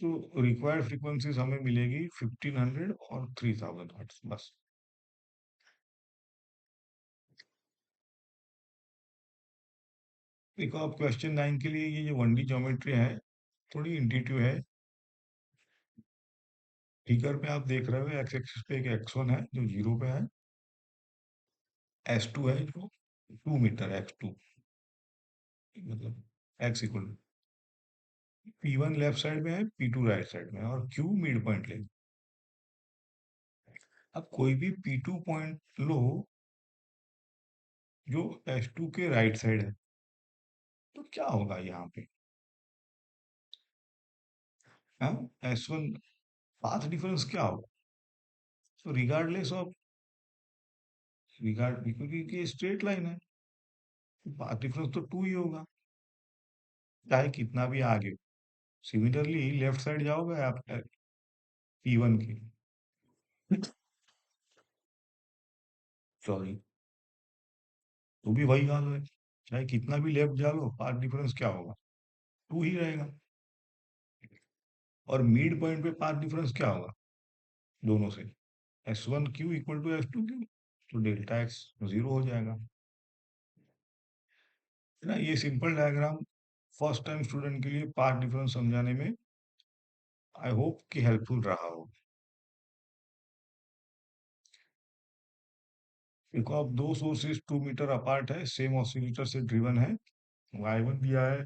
तो रिक्वायर्ड फ्रीक्वेंसीज हमें मिलेगी 1500 और 3000 हर्ट्ज बस। देखो अब क्वेश्चन 9 के लिए ये जो 1D ज्योमेट्री है थोड़ी इंट्यूटिव है। फिगर पे आप देख रहे हो एक्स एक्सिस पे एक x1 है जो 0 पे है, s2 है जो 2 मीटर, x2 मतलब x equal P1 left side में है, P2 राइट साइड में है, और Q मिड पॉइंट ले। अब कोई भी P2 पॉइंट लो जो S2 के राइट साइड है, तो क्या होगा यहाँ पे? हाँ, S1 पाथ डिफरेंस क्या होगा? तो रिगार्डलेस ऑफ रिगार्ड, क्योंकि ये स्ट्रेट लाइन है, पाथ डिफरेंस तो 2 ही होगा चाहे कितना भी आगे हो। सिमिलरली लेफ्ट साइड जाओगे आप P1 की, सॉरी, तो भी वही हाल है, चाहे कितना भी लेफ्ट जा लो पाथ डिफरेंस क्या होगा, 2 ही रहेगा। और मिड पॉइंट पे पाथ डिफरेंस क्या होगा दोनों से? S1 Q equal to S2 Q, तो डेल्टा एक्स 0 हो जाएगा, है ना। ये simple diagram first time student के लिए पाथ डिफरेंस समझाने में आई होप कि हेल्पफुल रहा हो। देखो अब दो सोर्सेज 2 मीटर अपार्ट है, सेम ऑसिलेटर से ड्रिवन है। y1 दिया है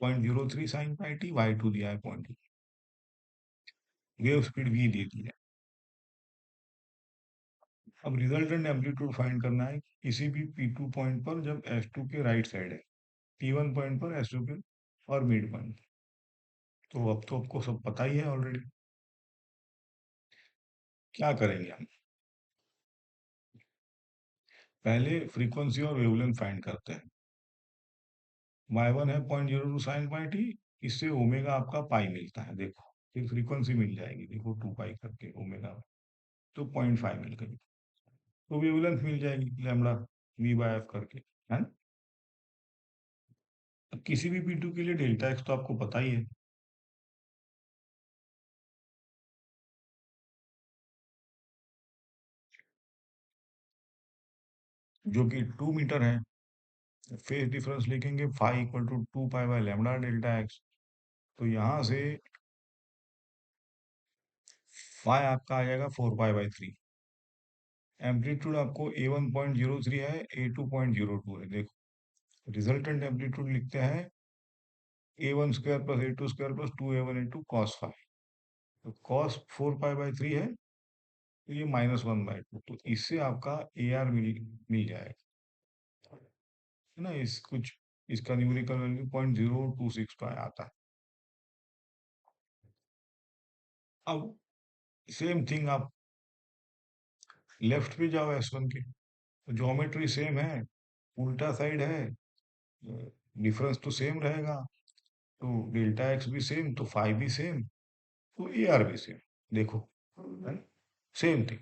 0.03 साइन पाई टी, y2 दिया है 0. वेव स्पीड भी दे दी है। अब रिजल्टेंट एम्पलीट्यूड फाइंड करना है किसी भी P2 पॉइंट पर जब S2 के राइट साइड है, P1 पॉइंट पर S2 के और मिड पॉइंट। तो अब तो आपको सब पता ही है ऑलरेडी। क्या करेंगे हम? पहले फ्रीक्वेंसी और वेवलेंथ फाइंड करते हैं। y1 है 0.02 साइन पाई टी, इससे ओमेगा आपका पाई मिलता है, देखो फिर फ्रीक्वेंसी मिल जाएगी, देखो 2 पाई करके ओमेगा, तो 0.5 मिल गई। तो वेवलेंथ मिल जाएगी लैम्बडा वी बाय एफ करके, है ना। अब किसी भी P2 के लिए डेल्टा एक्स तो आपको पता ही है, जो कि 2 मीटर है। फेज डिफरेंस लिखेंगे phi equal to 2 pi by lambda delta x. तो यहाँ से फाई आपका आ जाएगा 4 पाई बाय 3। एम्पलीट्यूड आपको A1.03 है, A2.02 है, देखो रिजल्टेंट एम्पलीट्यूड लिखते हैं A1 square plus A2 square plus 2A1 cos phi. तो कॉस 4 पाई बाय 3 है, तो ये -1/2, तो इससे आपका AR मिल जाएगा, है ना। इस कुछ इसका न्यूमेरिकल वैल्यू 0.026 आता है। अब सेम थिंग आप लेफ्ट पे जाओ S1 के, ज्योमेट्री सेम है, उल्टा साइड है, डिफरेंस तो सेम रहेगा, तो डेल्टा एक्स भी सेम तो फाई भी सेम, तो AR भी सेम, देखो सेम थिंग।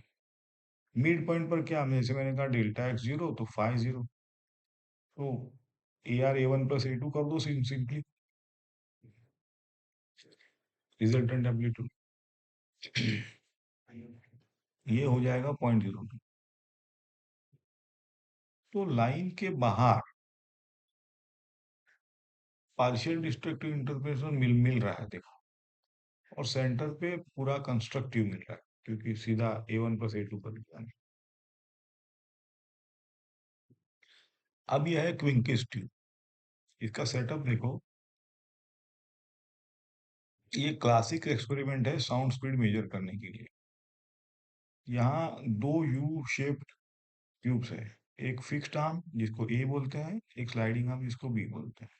मिड पॉइंट पर क्या, जैसे मैंने कहा डेल्टा एक्स 0 तो फाई 0, तो AR A1 प्लस A2 कर दो सिंपली, रिजल्टेंट एम्पलीट्यूड ये हो जाएगा 0.02। तो लाइन के बाहर पार्शियल डिस्ट्रक्टिव इंटरप्रिटेशन मिल रहा है, देखो, और सेंटर पे पूरा कंस्ट्रक्टिव मिल रहा है, क्योंकि सीधा A1 प्लस A2 पर लिखा है। अब यह है क्विंकिस ट्यूब, इसका सेटअप देखो। ये क्लासिक एक्सपेरिमेंट है साउंड स्पीड मेजर करने के लिए। यहाँ दो यू शेप्ड ट्यूब्स है, एक फिक्स्ड आर्म जिसको ए बोलते हैं, एक स्लाइडिंग आर्म जिसको बी बोलते हैं।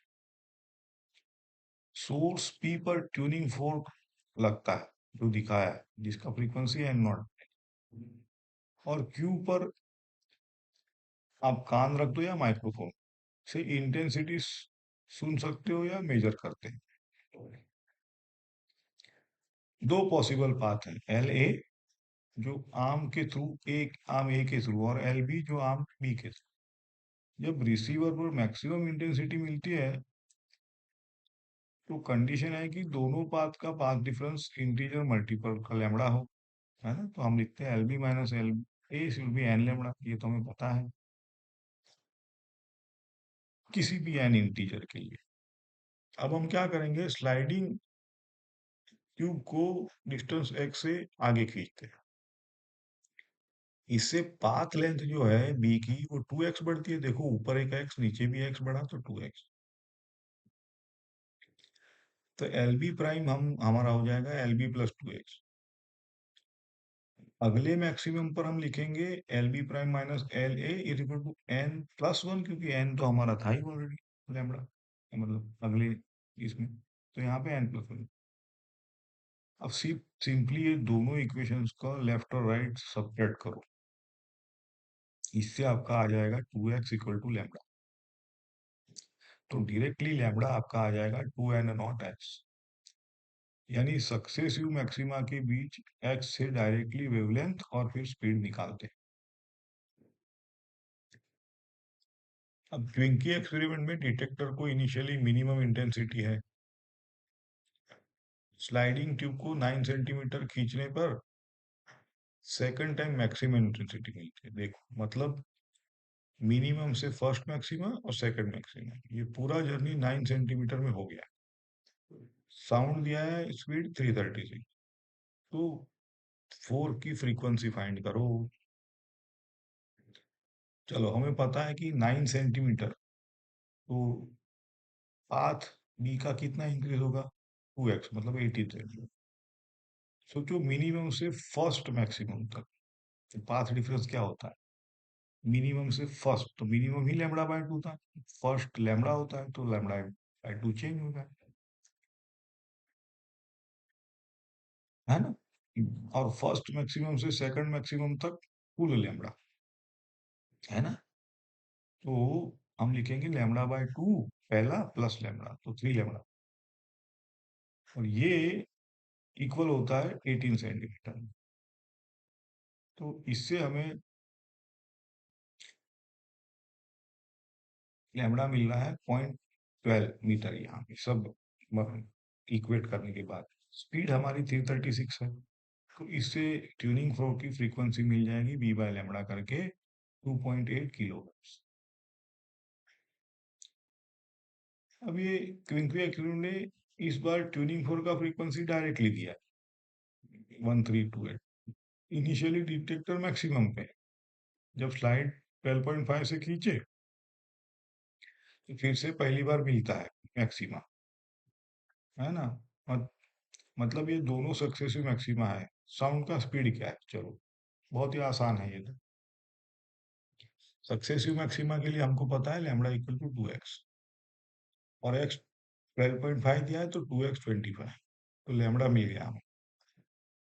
सोर्स पी पर ट्यूनिंग फोर्क लगता है, जो दिखाया है, जिसका फ्रीक्वेंसी है N0, और Q पर आप कान रख दो या माइक्रोफोन से इंटेंसिटी सुन सकते हो या मेजर करते हैं। दो पॉसिबल पाथ हैं, एल ए जो आर्म के थ्रू, एक आर्म ए के थ्रू, और एल बी जो आर्म बी के थ्रू। जब रिसीवर पर मैक्सिमम इंटेंसिटी मिलती है तो कंडीशन है कि दोनों पाथ का पाथ डिफरेंस इंटीजर मल्टीपल का लैम्बडा हो, है ना। तो हम लिखते हैं L B minus L A should be n lambda, ये तो हमें पता है किसी भी एन इंटीजर के लिए। अब हम क्या करेंगे, स्लाइडिंग ट्यूब को डिस्टेंस एक्स से आगे खींचते हैं। इससे पाथ लेंथ जो है बी की वो 2x बढ़ती है। देखो ऊपर एक x, नीचे भी x बढ़ा तो 2x। तो एल बी प्राइम हम हमारा हो जाएगा एल बी प्लस 2x। अगले मैक्सिमम पर हम लिखेंगे L B prime minus L A is equal to N plus one, क्योंकि एन तो हमारा था ही ऑलरेडी लैम्बडा, मतलब अगले इसमें। तो यहाँ पे एन प्लस वन। अब सिंपली ये दोनों इक्वेशंस का लेफ्ट और राइट सब्ट्रैक्ट करो। इससे आपका आ जाएगा 2x इक्वल टू लैम्बडा। तो डायरेक्टली लैम्बडा आपका आ जाएगा 2n0x। यानी सक्सेसिव मैक्सिमा के बीच x से डायरेक्टली वेवलेंथ और फिर स्पीड निकालते हैं। अब ट्विंकी एक्सपेरिमेंट में डिटेक्टर को इनिशियली मिनिमम इंटेंसिटी है। स्लाइडिंग ट्यूब को 9 सेंटीमीटर खींचने पर सेकंड टाइम मैक्सिमम इंटेंसिटी मिलती है। देखो मतलब मिनिमम से फर्स्ट मैक्सिमा और सेकंड मैक्सिमा, ये पूरा जर्नी 9 सेंटीमीटर में हो गया। साउंड दिया है स्पीड 336। तो 4 की फ्रीक्वेंसी फाइंड करो। चलो हमें पता है कि 9 सेंटीमीटर, तो पाथ बी का कितना इंक्रीज होगा, 2x मतलब 80 सेंटीमीटर। सोचो मिनिमम से फर्स्ट मैक्सिमम तक तो पाथ डिफरेंस क्या होता है, मिनिमम से फर्स्ट तो मिनिमम ही लैम्बडा बाय 2 था, फर्स्ट लैम्बडा होता है तो लैम्बडा बाय 2 चेंज होगा, है ना। और फर्स्ट मैक्सिमम से सेकंड मैक्सिमम तक फुल लैम्बडा, है ना। तो हम लिखेंगे लैम्बडा बाय 2 पहला प्लस लैम्बडा, तो 3 लैम्बडा, और ये इक्वल होता है 18 सेंटीमीटर। तो इससे हमें लैम्बडा मिल रहा है 0.12 मीटर, यहाँ पे सब इक्वेट करने के बाद स्पीड हमारी 336 है। तो इससे ट्यूनिंग फोर्क की फ्रीक्वेंसी मिल जाएगी बी बाय लैम्बडा करके 2.8 किलो। अब ये क्विंकवी एक्सपेरिमेंट ने इस बार ट्यूनिंग फोर्क का फ्रीक्वेंसी डायरेक्टली दिया 1328। इनिशियली डिटेक्टर मैक्सिमम पे, जब स्लाइड 12.5 से खींचे तो फिर से पहली बार मिलता है मैक्सिमा, है ना। मत, मतलब ये दोनों सक्सेसिव मैक्सिमा है। साउंड का स्पीड क्या है, चलो बहुत ही आसान है ये तो। सक्सेसिव मैक्सिमा के लिए हमको पता है लैम्बडा इक्वल टू 2x, और x 12.5 दिया है तो 2x 25, तो लैम्बडा मिल गया हमें।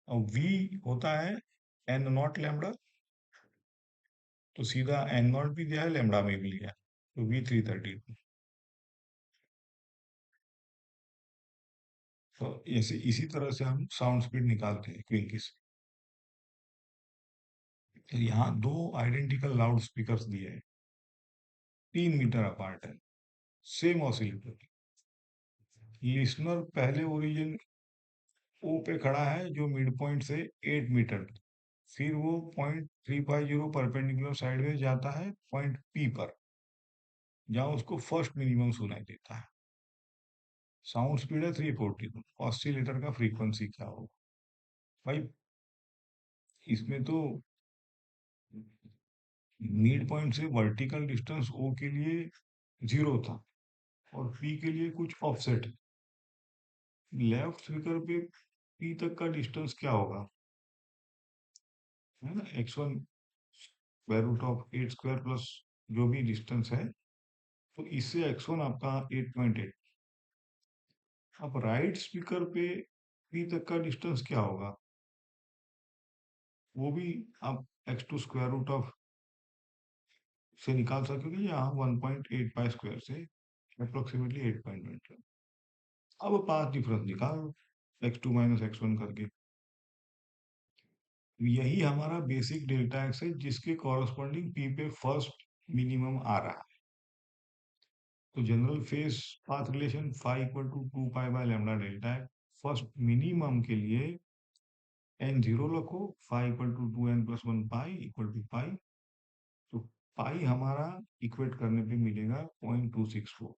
और v होता है n नॉट लैम्बडा, तो सीधा n नॉट भी दिया है, लैम्बडा में भी लिया, तो v 332। तो ऐसे इसी तरह से हम साउंड स्पीड निकालते हैं क्विंकी से। तो यहाँ दो आइडेंटिकल लाउड स्पीकर दिए हैं, 3 मीटर अपार्ट है, सेम ऑसिलेटर। लिसनर पहले ओरिजिन ओ पे खड़ा है जो मिड पॉइंट से 8 मीटर, फिर वो 0.350 परपेंडिकुलर साइडवेज जाता है पॉइंट पी पर, जहां उसको फर्स्ट मिनिमम सुनाई देता है। साउंड स्पीड है 340। ऑसिलेटर का फ्रीक्वेंसी क्या होगा भाई, इसमें तो मिड पॉइंट से वर्टिकल डिस्टेंस ओ के लिए 0 था और पी के लिए कुछ ऑफसेट। लेफ्ट स्पीकर पे पी तक का डिस्टेंस क्या होगा, है ना, x1 square root of 8 square plus जो भी डिस्टेंस है, तो इससे x1 आपका 8.8। अब राइट स्पीकर पे पी तक का डिस्टेंस क्या होगा, वो भी आप x two square root of से निकाल सकोगे, या 1.85 स्क्वायर से अप्रोक्सीमेटली 8.1। अब पाथ डिफरेंस निकालो X two minus X one करके। यही हमारा बेसिक डेल्टा एक्स है जिसके कॉरस्पॉन्डिंग पी पे फर्स्ट मिनिमम आ रहा है। तो general phase path relation phi equal to 2 pi by lambda delta X. First minimum के लिए एन जीरो रखो, phi equal to 2n+1 pi equal to pi. तो पाई हमारा इक्वेट करने पे मिलेगा 0.264।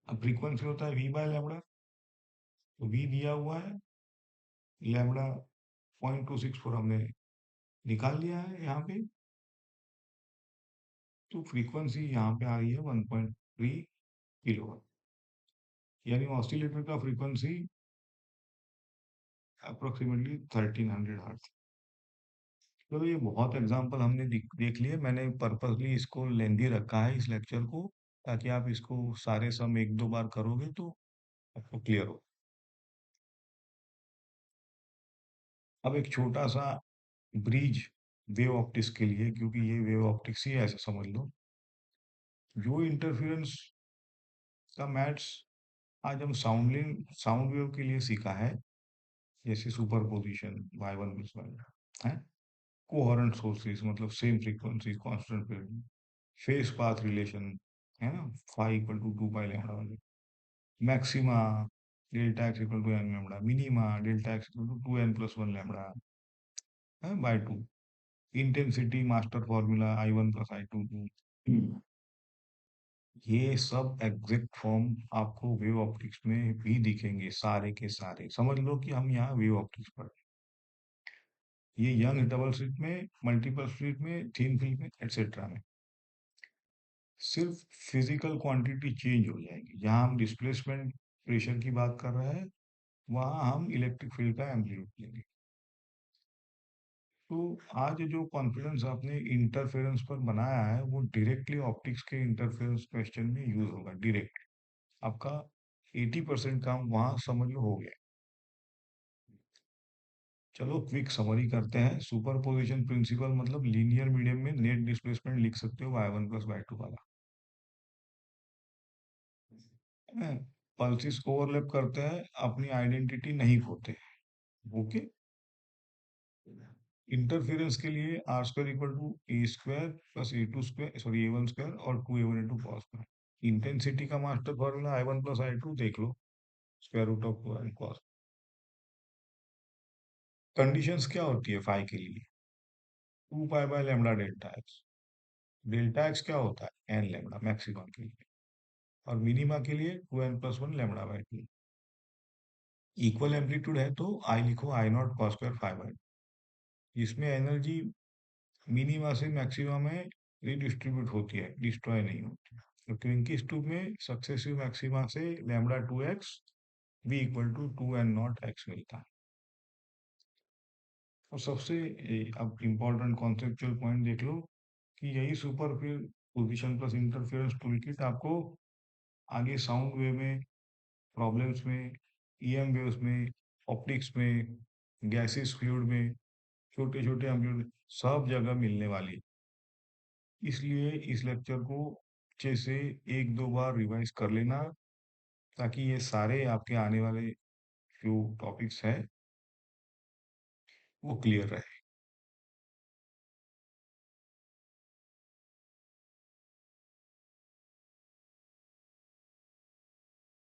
अब फ्रीक्वेंसी होता है वी बाय लैम्डा, तो वी दिया हुआ है, लैम्डा 0.264 हमने निकाल लिया है यहाँ पे। तो फ्रीक्वेंसी यहाँ पे आ रही है 1.3 किलो, यानी ऑसिलेटर का फ्रीक्वेंसी अप्रोक्सीमेटली 1300 हर्ट्ज। तो ये बहुत एग्जांपल हमने देख लिए। मैंने पर्पसली इसको लेंदी रखा है इस लेक्चर को, ताकि आप इसको सारे सम एक दो बार करोगे तो आपको क्लियर हो। अब एक छोटा सा ब्रिज वेव ऑप्टिक्स के लिए, क्योंकि ये वेव ऑप्टिक्स ही है ऐसा समझ लो। जो इंटरफेरेंस का मैथ्स आज हम साउंड वेव के लिए सीखा है, जैसे सुपरपोजिशन, y1+y है, कोहेरेंट सोर्सेज मतलब same frequency constant period, phase path relation है ना, phi equal to 2 pi lambda वाले, maxima delta x equal to N lambda, minima delta x equal to 2n+1 lambda है by 2, intensity master formula I1+I2, ये सब एग्जैक्ट फॉर्म आपको वेव ऑप्टिक्स में भी दिखेंगे सारे के सारे। समझ लो कि हम यहाँ वेव ऑप्टिक्स पर, ये यंग डबल स्लिट में, मल्टीपल स्लिट में, थिन फिल्म में, एटसेट्रा में सिर्फ फिजिकल क्वांटिटी चेंज हो जाएगी। जहाँ हम डिस्प्लेसमेंट प्रेशर की बात कर रहे हैं, वहाँ हम इलेक्ट्रिक फील्ड का एम्पलीट्यूड लेंगे। तो आज जो कॉन्फिडेंस आपने इंटरफेरेंस पर बनाया है, वो डायरेक्टली ऑप्टिक्स के इंटरफेरेंस क्वेश्चन में यूज होगा डायरेक्ट। आपका 80% काम वहां समझ लो हो गया। चलो क्विक समरी करते हैं। सुपरपोजिशन प्रिंसिपल मतलब लीनियर मीडियम में नेट डिस्प्लेसमेंट लिख सकते हो y1+y2 वाला। पल्सिस ओवरलैप करते हैं, अपनी आइडेंटिटी नहीं खोते। ओके। इंटरफेरेंस के लिए R square equal to A square plus A2 square, sorry A1 square और 2A1 into cos square. Intensity का मास्टर फॉर्मूला I1+I2 देख लो, square root of 2n cos। Conditions क्या होती है फाई के लिए, 2 pi by lambda delta X. Delta X क्या होता है, एन लैम्डा मैक्सिमम के लिए, और मिनिमा के लिए 2n+1 लैम्डा/2। इक्वल एम्पलीट्यूड है तो आई लिखो I0 cos²φ/2। इसमें एनर्जी मिनिमा से मैक्सिमा में रिडिस्ट्रीब्यूट होती है, डिस्ट्रॉय नहीं होती। तो क्विंकिस ट्यूब में सक्सेसिव मैक्सिमा से λ2x v equal to 2n0x मिलता है। और सबसे अब इम्पोर्टेंट कॉन्सेप्चुअल पॉइंट देख लो कि यही super position plus interference toolkit आपको आगे साउंड वेव में, प्रॉब्लम्स में, ईएम वेव्स में, ऑप्टिक्स में, गैसेस फ्लूइड में, छोटे छोटे एम्पलीट्यूड सब जगह मिलने वाली। इसलिए इस लेक्चर को अच्छे से एक दो बार रिवाइज कर लेना, ताकि ये सारे आपके आने वाले जो टॉपिक्स हैं वो क्लियर रहे।